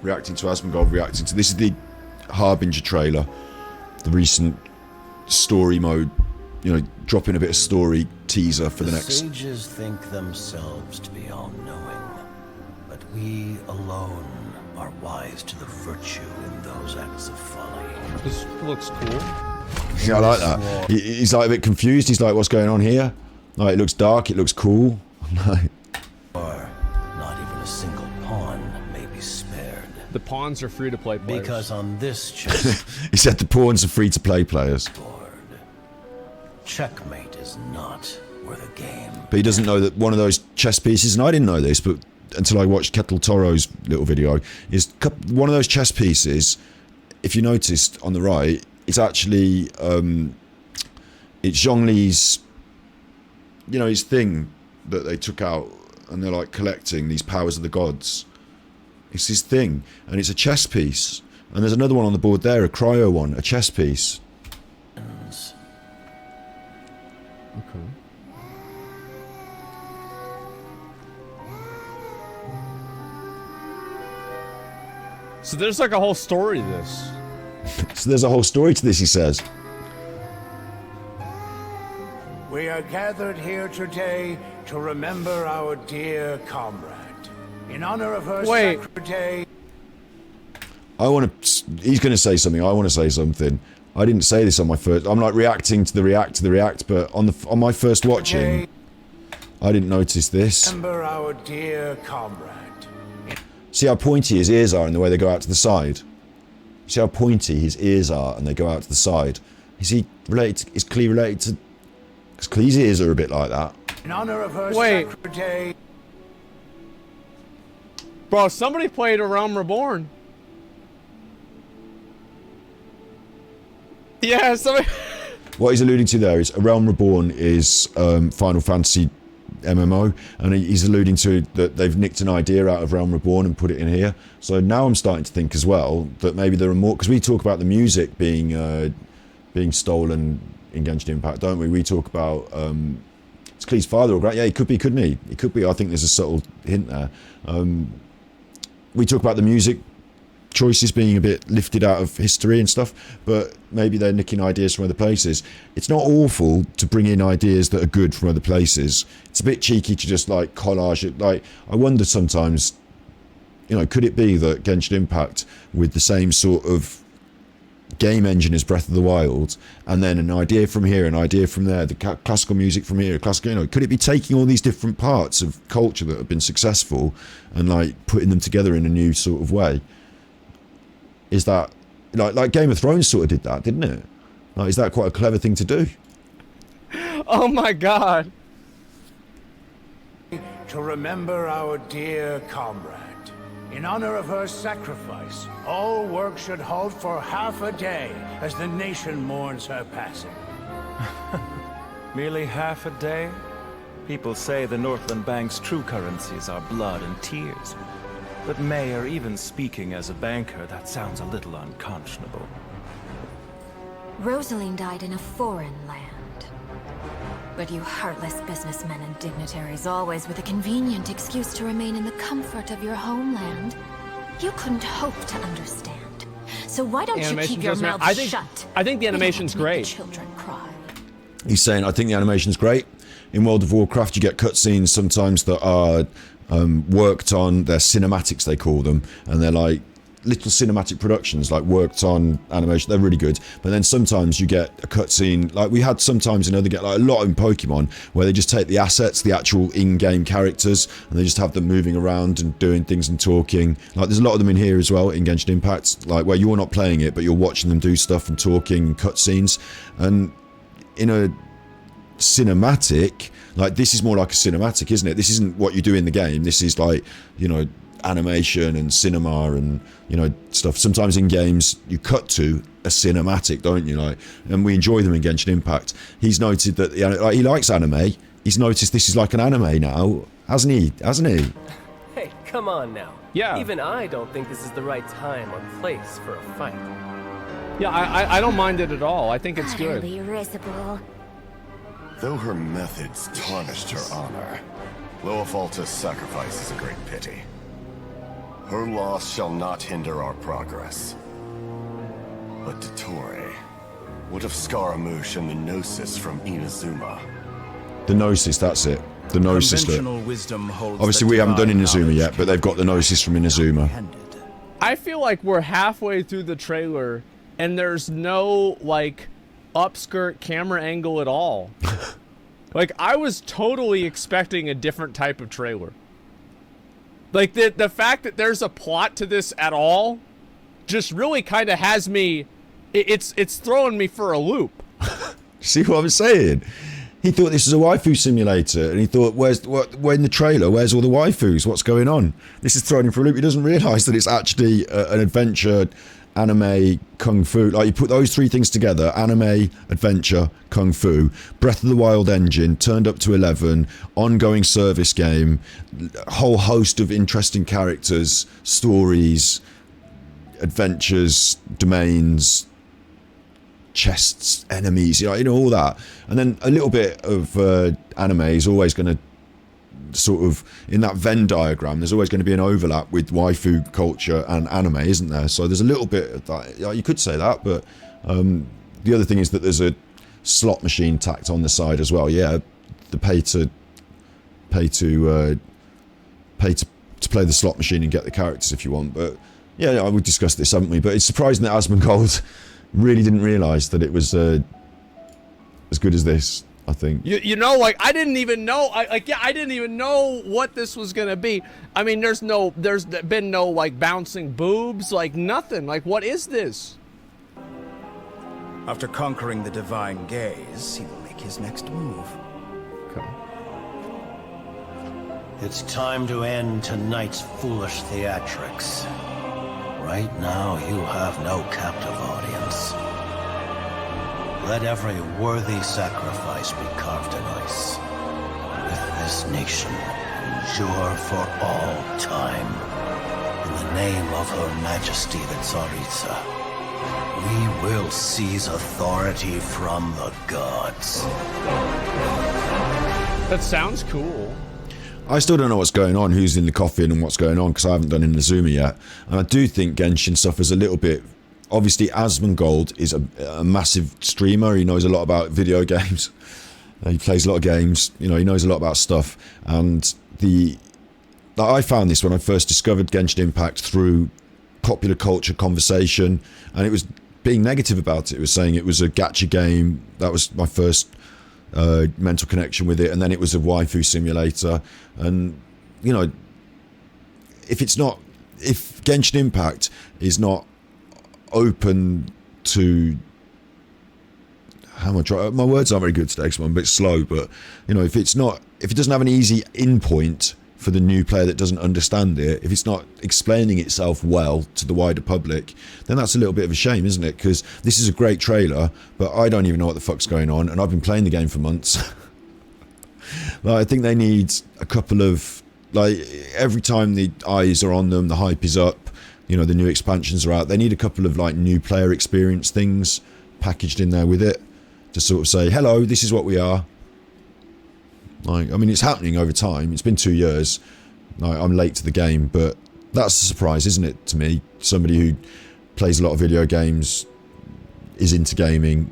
reacting to Asmongold, reacting to... This is the Harbinger trailer. The recent story mode, you know, dropping a bit of story teaser for the next... Sages think themselves to be all-knowing, but we alone are wise to the virtue in those acts of folly. This looks cool. Yeah, I like that. He's like a bit confused. He's like, what's going on here? Like, it looks dark, it looks cool. Or not even a single pawn may be spared. The pawns are free-to-play players. Because on this chess He said the pawns are free-to-play players. board, checkmate is not worth a game. But he doesn't know that one of those chess pieces, and I didn't know this, but until I watched Kettle Toro's little video, is one of those chess pieces, if you noticed on the right, it's actually, it's Zhongli's, you know, his thing that they took out, and they're like collecting these powers of the gods. It's his thing, and it's a chess piece. And there's another one on the board there, a cryo one, a chess piece. Okay. So there's like a whole story to this. So there's a whole story to this, he says. We are gathered here today to remember our dear comrade. In honor of her sacred day... He's going to say something, I want to say something. I didn't say this on my first... I'm like reacting to the react, but on my first watching, I didn't notice this. Remember our dear comrade. See how pointy his ears are and the way they go out to the side? See how pointy his ears are and they go out to the side? Is he related to... Is Klee related to... Because Klee's ears are a bit like that. In honor of her sacred day... Bro, somebody played A Realm Reborn. Yeah, somebody... What he's alluding to there is A Realm Reborn is Final Fantasy MMO, and he's alluding to that they've nicked an idea out of Realm Reborn and put it in here. So now I'm starting to think as well that maybe there are more, because we talk about the music being stolen in Genshin Impact, don't we? We talk about it's Klee's father, right? Yeah, he could be, couldn't he? He could be. I think there's a subtle hint there. We talk about the music choices being a bit lifted out of history and stuff, but maybe they're nicking ideas from other places. It's not awful to bring in ideas that are good from other places. It's a bit cheeky to just like collage it. Like, I wonder sometimes, you know, could it be that Genshin Impact, with the same sort of game engine as Breath of the Wild, and then an idea from here, an idea from there, the classical music from here, classical, you know, could it be taking all these different parts of culture that have been successful and like putting them together in a new sort of way? Is that like Game of Thrones sort of did that, didn't it? Like, is that quite a clever thing to do? Oh my god. To remember our dear comrade. In honor of her sacrifice, all work should halt for half a day as the nation mourns her passing. Merely half a day? People say the Northland Bank's true currencies are blood and tears. But Mayor, even speaking as a banker, that sounds a little unconscionable. Rosaline died in a foreign land. But you heartless businessmen and dignitaries, always with a convenient excuse to remain in the comfort of your homeland. You couldn't hope to understand. So why don't you keep your mouth shut? I think the animation's great. Children cry. He's saying, I think the animation's great. In World of Warcraft, you get cutscenes sometimes that are worked on. They're cinematics, they call them, and they're like little cinematic productions, like worked on animation. They're really good. But then sometimes you get a cutscene, like we had sometimes in other get like a lot in Pokemon, where they just take the assets, the actual in-game characters, and they just have them moving around and doing things and talking. Like there's a lot of them in here as well in Genshin Impact, like where you're not playing it, but you're watching them do stuff and talking, cutscenes. And in a cinematic, like this is more like a cinematic, isn't it? This isn't what you do in the game. This is like, you know, animation and cinema and, you know, stuff. Sometimes in games you cut to a cinematic, don't you? Like, and we enjoy them in Genshin Impact. He's noted that, you know, like, he likes anime. He's noticed this is like an anime now, hasn't he? Hey, come on now. Yeah. Even I don't think this is the right time or place for a fight. Yeah, I don't mind it at all. I think it's good. Utterly risible. Though her methods tarnished her honor, Loafalta's sacrifice is a great pity. Her loss shall not hinder our progress. But Dottore, what of Scaramouche and the Gnosis from Inazuma? The Gnosis, that's it. The Gnosis. Conventional wisdom holds Obviously, that we haven't done divine Inazuma knowledge yet, but they've got the Gnosis from Inazuma. I feel like we're halfway through the trailer and there's no like upskirt camera angle at all. Like I was totally expecting a different type of trailer. Like the fact that there's a plot to this at all just really kind of has me it's throwing me for a loop. See what I'm saying? He thought this was a waifu simulator, and he thought, where in the trailer, where's all the waifus? What's going on? This is throwing him for a loop. He doesn't realise that it's actually an adventure, anime, kung fu. Like, you put those three things together, anime, adventure, kung fu, Breath of the Wild engine, turned up to 11, ongoing service game, a whole host of interesting characters, stories, adventures, domains, chests, enemies, you know, all that, and then a little bit of anime is always going to sort of, in that Venn diagram, there's always going to be an overlap with waifu culture and anime, isn't there? So there's a little bit of that. You could say that, but the other thing is that there's a slot machine tacked on the side as well. Yeah, the pay to play the slot machine and get the characters if you want. But yeah, we've discussed this, haven't we? But it's surprising that Asmongold really didn't realise that it was as good as this, I think. You know, like I didn't even know. I didn't even know what this was gonna be. I mean, there's been no like bouncing boobs, like nothing. Like, what is this? After conquering the divine gaze, he will make his next move. Okay. It's time to end tonight's foolish theatrics. Right now, you have no captive audience. Let every worthy sacrifice be carved in ice. With this nation endure for all time. In the name of Her Majesty the Tsaritsa, we will seize authority from the gods. That sounds cool. I still don't know what's going on, who's in the coffin and what's going on, because I haven't done Inazuma yet. And I do think Genshin suffers a little bit. Obviously, Asmongold is a massive streamer. He knows a lot about video games. He plays a lot of games. You know, he knows a lot about stuff. And I found this when I first discovered Genshin Impact through popular culture conversation, and it was being negative about it. It was saying it was a gacha game. That was my first mental connection with it, and then it was a waifu simulator. And you know, if Genshin Impact is not open to, how am I trying? My words aren't very good today because I'm a bit slow, but you know, if it doesn't have an easy in point for the new player that doesn't understand it, if it's not explaining itself well to the wider public, then that's a little bit of a shame, isn't it? Because this is a great trailer, but I don't even know what the fuck's going on, and I've been playing the game for months. Like, I think they need a couple of, like, every time the eyes are on them, the hype is up, you know, the new expansions are out, they need a couple of like new player experience things packaged in there with it to sort of say, hello, this is what we are. Like, I mean, it's happening over time. It's been 2 years. Like, I'm late to the game, but that's a surprise, isn't it, to me? Somebody who plays a lot of video games, is into gaming,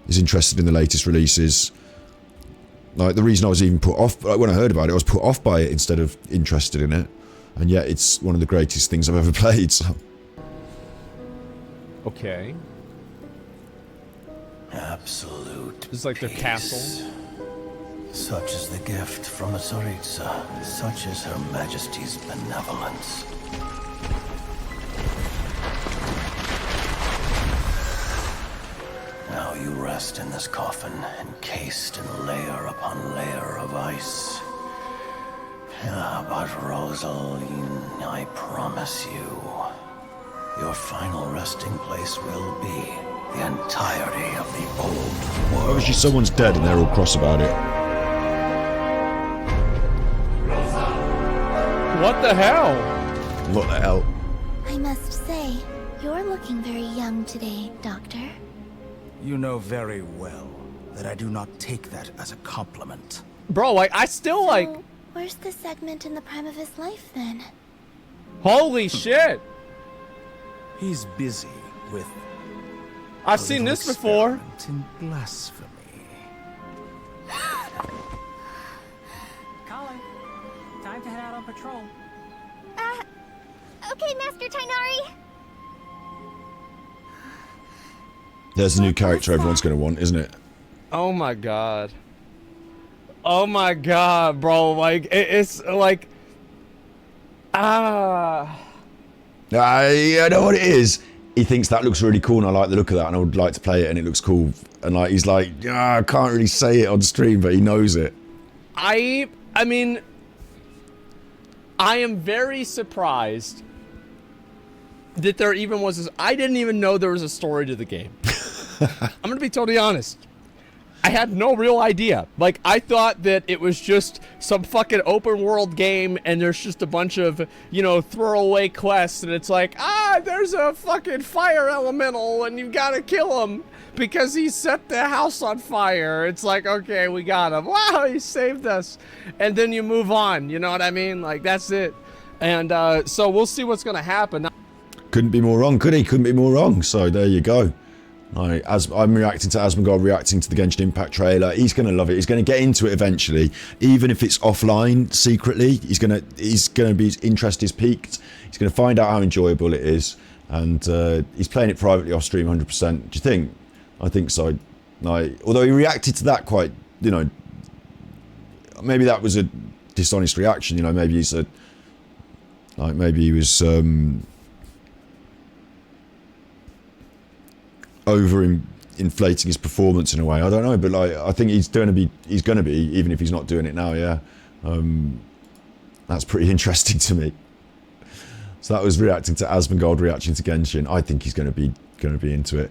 is interested in the latest releases. Like, the reason I was even put off, like, when I heard about it, I was put off by it instead of interested in it. And yet, it's one of the greatest things I've ever played, so. Okay. Absolute It's like their peace. castle. Such is the gift from the Tsaritsa. Such is Her Majesty's benevolence. Now you rest in this coffin, encased in layer upon layer of ice. Yeah, but Rosaline, I promise you, your final resting place will be the entirety of the old world. Obviously, someone's dead and they're all cross about it. What the hell? What the hell? I must say, you're looking very young today, Doctor. You know very well that I do not take that as a compliment. Bro, like, I still like... So, where's the segment in the prime of his life, then? Holy shit! He's busy with I've seen this before. in blasphemy. Colin, time to head out on patrol. Okay, Master Tainari. There's a new character everyone's going to want, isn't it? Oh my god. Oh my god, bro. Like, it's like... I know what it is. He thinks that looks really cool and I like the look of that and I would like to play it and it looks cool. And like he's like, I can't really say it on stream, but he knows it. I mean... I am very surprised that there even was this... I didn't even know there was a story to the game. I'm gonna be totally honest. I had no real idea. Like, I thought that it was just some fucking open world game and there's just a bunch of, you know, throwaway quests and it's like, there's a fucking fire elemental and you gotta kill him because he set the house on fire. It's like, okay, we got him. Wow, he saved us. And then you move on, you know what I mean? Like, that's it. And so we'll see what's gonna happen. Couldn't be more wrong, could he? Couldn't be more wrong. So there you go. As I'm reacting to Asmongold, reacting to the Genshin Impact trailer. He's going to love it. He's going to get into it eventually, even if it's offline secretly. He's going to be, his interest is piqued. He's going to find out how enjoyable it is, and he's playing it privately off stream 100%. Do you think? I think so. Like, although he reacted to that quite, you know, maybe that was a dishonest reaction. You know, maybe he said, like, maybe he was. Inflating his performance in a way. I don't know, but like I think he's gonna be, even if he's not doing it now. Yeah, that's pretty interesting to me. So that was reacting to Asmongold, reacting to Genshin. I think he's gonna be into it.